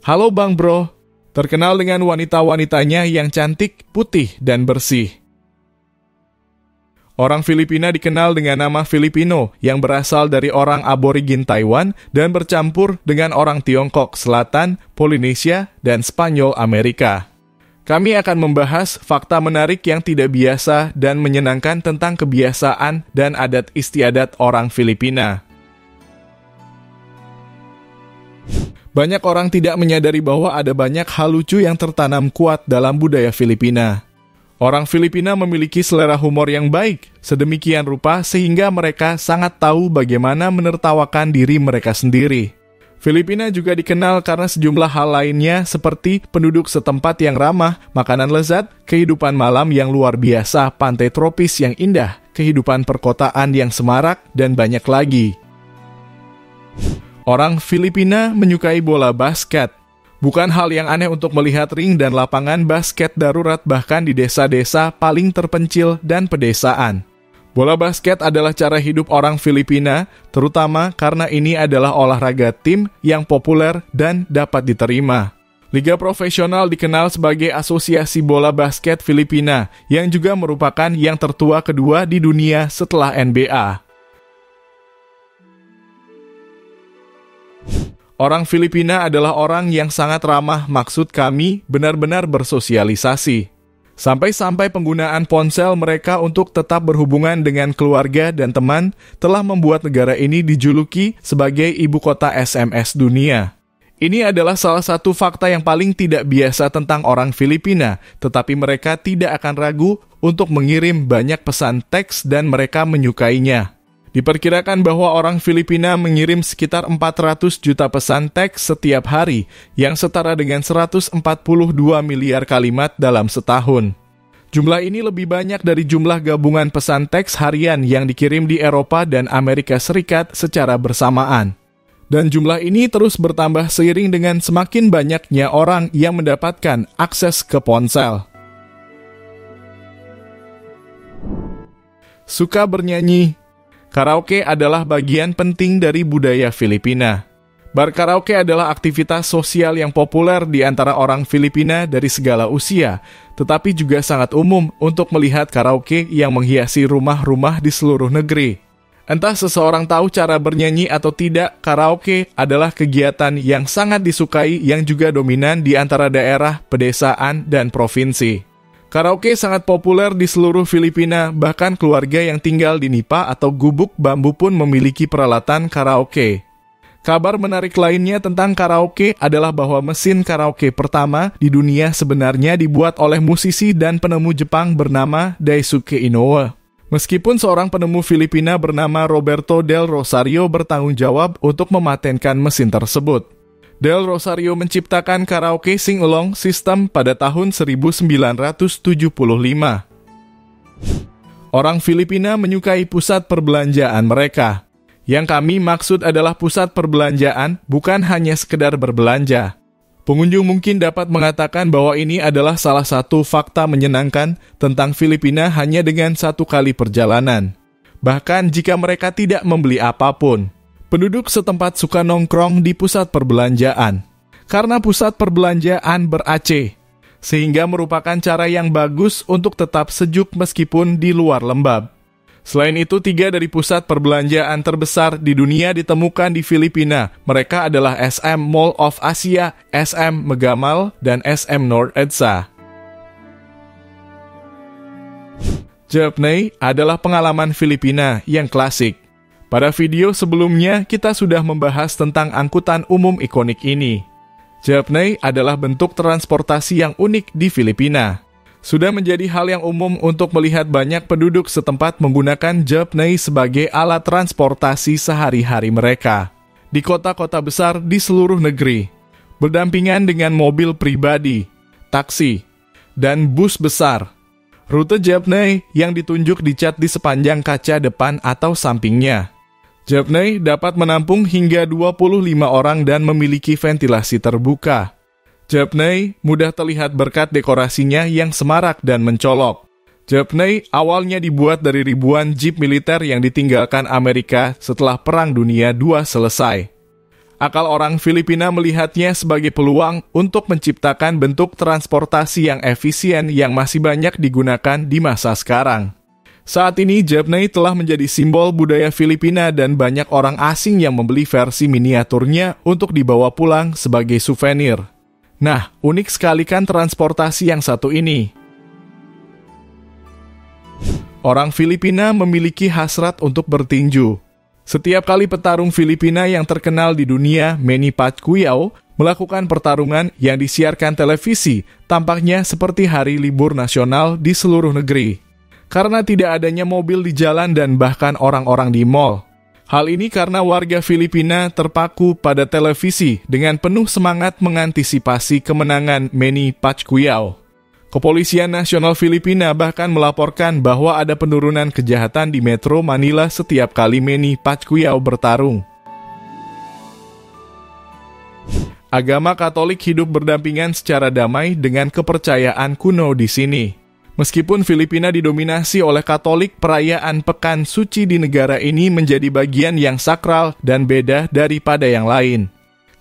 Halo Bang Bro, terkenal dengan wanita-wanitanya yang cantik, putih, dan bersih. Orang Filipina dikenal dengan nama Filipino yang berasal dari orang aborigin Taiwan dan bercampur dengan orang Tiongkok Selatan, Polinesia, dan Spanyol Amerika. Kami akan membahas fakta menarik yang tidak biasa dan menyenangkan tentang kebiasaan dan adat istiadat orang Filipina. Banyak orang tidak menyadari bahwa ada banyak hal lucu yang tertanam kuat dalam budaya Filipina. Orang Filipina memiliki selera humor yang baik, sedemikian rupa sehingga mereka sangat tahu bagaimana menertawakan diri mereka sendiri. Filipina juga dikenal karena sejumlah hal lainnya seperti penduduk setempat yang ramah, makanan lezat, kehidupan malam yang luar biasa, pantai tropis yang indah, kehidupan perkotaan yang semarak, dan banyak lagi. Orang Filipina menyukai bola basket. Bukan hal yang aneh untuk melihat ring dan lapangan basket darurat bahkan di desa-desa paling terpencil dan pedesaan. Bola basket adalah cara hidup orang Filipina, terutama karena ini adalah olahraga tim yang populer dan dapat diterima. Liga profesional dikenal sebagai Asosiasi Bola Basket Filipina, yang juga merupakan yang tertua kedua di dunia setelah NBA. Orang Filipina adalah orang yang sangat ramah, maksud kami benar-benar bersosialisasi. Sampai-sampai penggunaan ponsel mereka untuk tetap berhubungan dengan keluarga dan teman telah membuat negara ini dijuluki sebagai ibu kota SMS dunia. Ini adalah salah satu fakta yang paling tidak biasa tentang orang Filipina, tetapi mereka tidak akan ragu untuk mengirim banyak pesan teks dan mereka menyukainya. Diperkirakan bahwa orang Filipina mengirim sekitar 400 juta pesan teks setiap hari, yang setara dengan 142 miliar kalimat dalam setahun. Jumlah ini lebih banyak dari jumlah gabungan pesan teks harian yang dikirim di Eropa dan Amerika Serikat secara bersamaan. Dan jumlah ini terus bertambah seiring dengan semakin banyaknya orang yang mendapatkan akses ke ponsel. Suka bernyanyi. Karaoke adalah bagian penting dari budaya Filipina. Bar karaoke adalah aktivitas sosial yang populer di antara orang Filipina dari segala usia, tetapi juga sangat umum untuk melihat karaoke yang menghiasi rumah-rumah di seluruh negeri. Entah seseorang tahu cara bernyanyi atau tidak, karaoke adalah kegiatan yang sangat disukai yang juga dominan di antara daerah, pedesaan, dan provinsi. Karaoke sangat populer di seluruh Filipina, bahkan keluarga yang tinggal di nipa atau gubuk bambu pun memiliki peralatan karaoke. Kabar menarik lainnya tentang karaoke adalah bahwa mesin karaoke pertama di dunia sebenarnya dibuat oleh musisi dan penemu Jepang bernama Daisuke Inoue. Meskipun seorang penemu Filipina bernama Roberto Del Rosario bertanggung jawab untuk mematenkan mesin tersebut. Del Rosario menciptakan karaoke sing-along system pada tahun 1975. Orang Filipina menyukai pusat perbelanjaan mereka. Yang kami maksud adalah pusat perbelanjaan, bukan hanya sekedar berbelanja. Pengunjung mungkin dapat mengatakan bahwa ini adalah salah satu fakta menyenangkan tentang Filipina hanya dengan satu kali perjalanan. Bahkan jika mereka tidak membeli apapun. Penduduk setempat suka nongkrong di pusat perbelanjaan, karena pusat perbelanjaan ber-AC, sehingga merupakan cara yang bagus untuk tetap sejuk meskipun di luar lembab. Selain itu, 3 dari pusat perbelanjaan terbesar di dunia ditemukan di Filipina. Mereka adalah SM Mall of Asia, SM Megamal, dan SM North Edsa. Jeepney adalah pengalaman Filipina yang klasik. Pada video sebelumnya, kita sudah membahas tentang angkutan umum ikonik ini. Jeepney adalah bentuk transportasi yang unik di Filipina. Sudah menjadi hal yang umum untuk melihat banyak penduduk setempat menggunakan jeepney sebagai alat transportasi sehari-hari mereka. Di kota-kota besar di seluruh negeri, berdampingan dengan mobil pribadi, taksi, dan bus besar. Rute jeepney yang ditunjuk dicat di sepanjang kaca depan atau sampingnya. Jeepney dapat menampung hingga 25 orang dan memiliki ventilasi terbuka. Jeepney mudah terlihat berkat dekorasinya yang semarak dan mencolok. Jeepney awalnya dibuat dari ribuan jeep militer yang ditinggalkan Amerika setelah Perang Dunia II selesai. Akal orang Filipina melihatnya sebagai peluang untuk menciptakan bentuk transportasi yang efisien yang masih banyak digunakan di masa sekarang. Saat ini, jeepney telah menjadi simbol budaya Filipina dan banyak orang asing yang membeli versi miniaturnya untuk dibawa pulang sebagai souvenir. Nah, unik sekali kan transportasi yang satu ini. Orang Filipina memiliki hasrat untuk bertinju. Setiap kali petarung Filipina yang terkenal di dunia, Manny Pacquiao, melakukan pertarungan yang disiarkan televisi, tampaknya seperti hari libur nasional di seluruh negeri. Karena tidak adanya mobil di jalan dan bahkan orang-orang di mal. Hal ini karena warga Filipina terpaku pada televisi dengan penuh semangat mengantisipasi kemenangan Manny Pacquiao. Kepolisian Nasional Filipina bahkan melaporkan bahwa ada penurunan kejahatan di Metro Manila setiap kali Manny Pacquiao bertarung. Agama Katolik hidup berdampingan secara damai dengan kepercayaan kuno di sini. Meskipun Filipina didominasi oleh Katolik, perayaan Pekan Suci di negara ini menjadi bagian yang sakral dan beda daripada yang lain.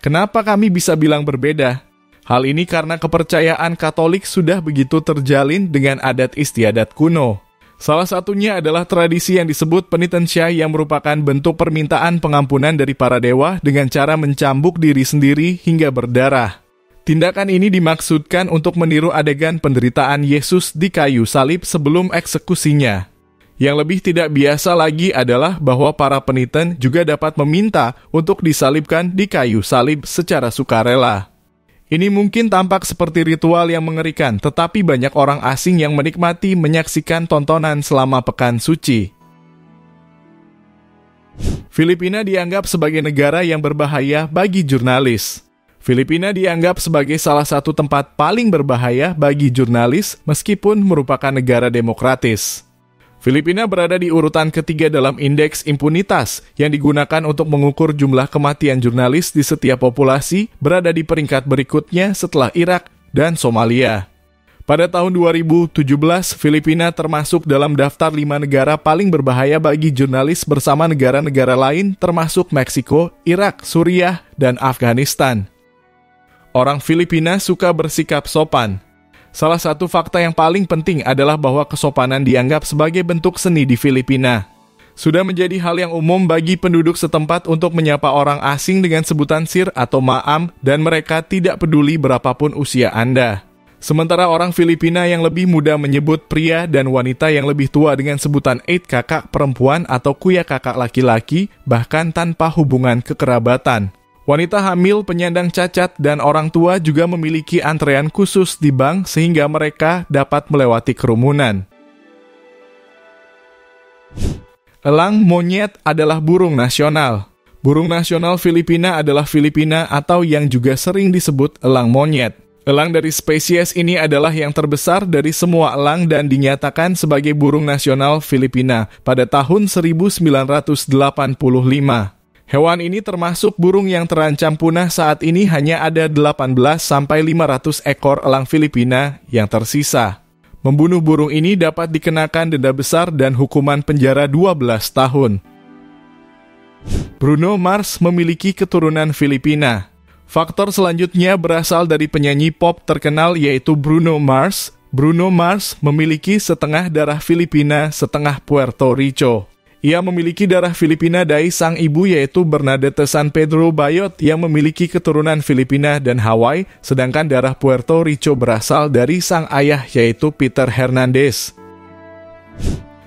Kenapa kami bisa bilang berbeda? Hal ini karena kepercayaan Katolik sudah begitu terjalin dengan adat istiadat kuno. Salah satunya adalah tradisi yang disebut penitensia yang merupakan bentuk permintaan pengampunan dari para dewa dengan cara mencambuk diri sendiri hingga berdarah. Tindakan ini dimaksudkan untuk meniru adegan penderitaan Yesus di kayu salib sebelum eksekusinya. Yang lebih tidak biasa lagi adalah bahwa para peniten juga dapat meminta untuk disalibkan di kayu salib secara sukarela. Ini mungkin tampak seperti ritual yang mengerikan, tetapi banyak orang asing yang menikmati menyaksikan tontonan selama Pekan Suci. Filipina dianggap sebagai negara yang berbahaya bagi jurnalis. Filipina dianggap sebagai salah satu tempat paling berbahaya bagi jurnalis meskipun merupakan negara demokratis. Filipina berada di urutan ketiga dalam indeks impunitas yang digunakan untuk mengukur jumlah kematian jurnalis di setiap populasi, berada di peringkat berikutnya setelah Irak dan Somalia. Pada tahun 2017, Filipina termasuk dalam daftar 5 negara paling berbahaya bagi jurnalis bersama negara-negara lain termasuk Meksiko, Irak, Suriah, dan Afghanistan. Orang Filipina suka bersikap sopan. Salah satu fakta yang paling penting adalah bahwa kesopanan dianggap sebagai bentuk seni di Filipina. Sudah menjadi hal yang umum bagi penduduk setempat untuk menyapa orang asing dengan sebutan sir atau ma'am dan mereka tidak peduli berapapun usia Anda. Sementara orang Filipina yang lebih muda menyebut pria dan wanita yang lebih tua dengan sebutan eit kakak perempuan atau kuya kakak laki-laki bahkan tanpa hubungan kekerabatan. Wanita hamil, penyandang cacat, dan orang tua juga memiliki antrean khusus di bank sehingga mereka dapat melewati kerumunan. Elang monyet adalah burung nasional. Burung nasional Filipina adalah Filipina atau yang juga sering disebut elang monyet. Elang dari spesies ini adalah yang terbesar dari semua elang dan dinyatakan sebagai burung nasional Filipina pada tahun 1985. Hewan ini termasuk burung yang terancam punah saat ini hanya ada 18-500 ekor elang Filipina yang tersisa. Membunuh burung ini dapat dikenakan denda besar dan hukuman penjara 12 tahun. Bruno Mars memiliki keturunan Filipina. Faktor selanjutnya berasal dari penyanyi pop terkenal yaitu Bruno Mars. Bruno Mars memiliki setengah darah Filipina, setengah Puerto Rico. Ia memiliki darah Filipina dari sang ibu yaitu Bernadette San Pedro Bayot yang memiliki keturunan Filipina dan Hawaii, sedangkan darah Puerto Rico berasal dari sang ayah yaitu Peter Hernandez.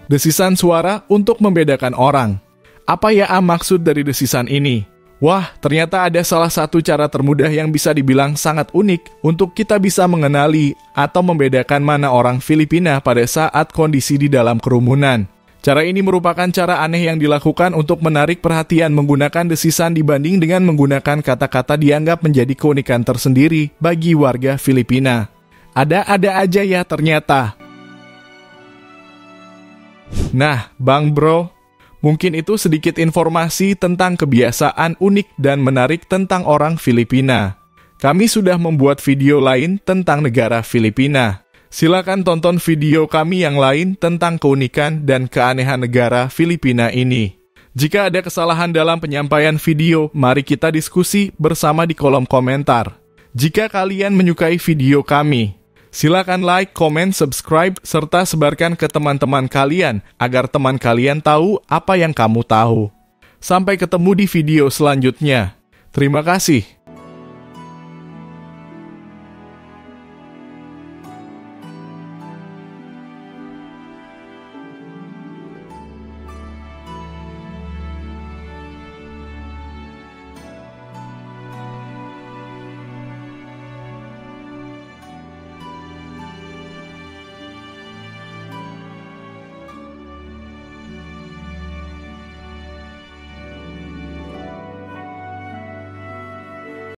Desisan suara untuk membedakan orang. Apa ya maksud dari desisan ini? Wah, ternyata ada salah satu cara termudah yang bisa dibilang sangat unik untuk kita bisa mengenali atau membedakan mana orang Filipina pada saat kondisi di dalam kerumunan. Cara ini merupakan cara aneh yang dilakukan untuk menarik perhatian menggunakan desisan dibanding dengan menggunakan kata-kata dianggap menjadi keunikan tersendiri bagi warga Filipina. Ada-ada aja ya ternyata. Nah, Bang Bro, mungkin itu sedikit informasi tentang kebiasaan unik dan menarik tentang orang Filipina. Kami sudah membuat video lain tentang negara Filipina. Silakan tonton video kami yang lain tentang keunikan dan keanehan negara Filipina ini. Jika ada kesalahan dalam penyampaian video, mari kita diskusi bersama di kolom komentar. Jika kalian menyukai video kami, silakan like, komen, subscribe, serta sebarkan ke teman-teman kalian agar teman kalian tahu apa yang kamu tahu. Sampai ketemu di video selanjutnya. Terima kasih.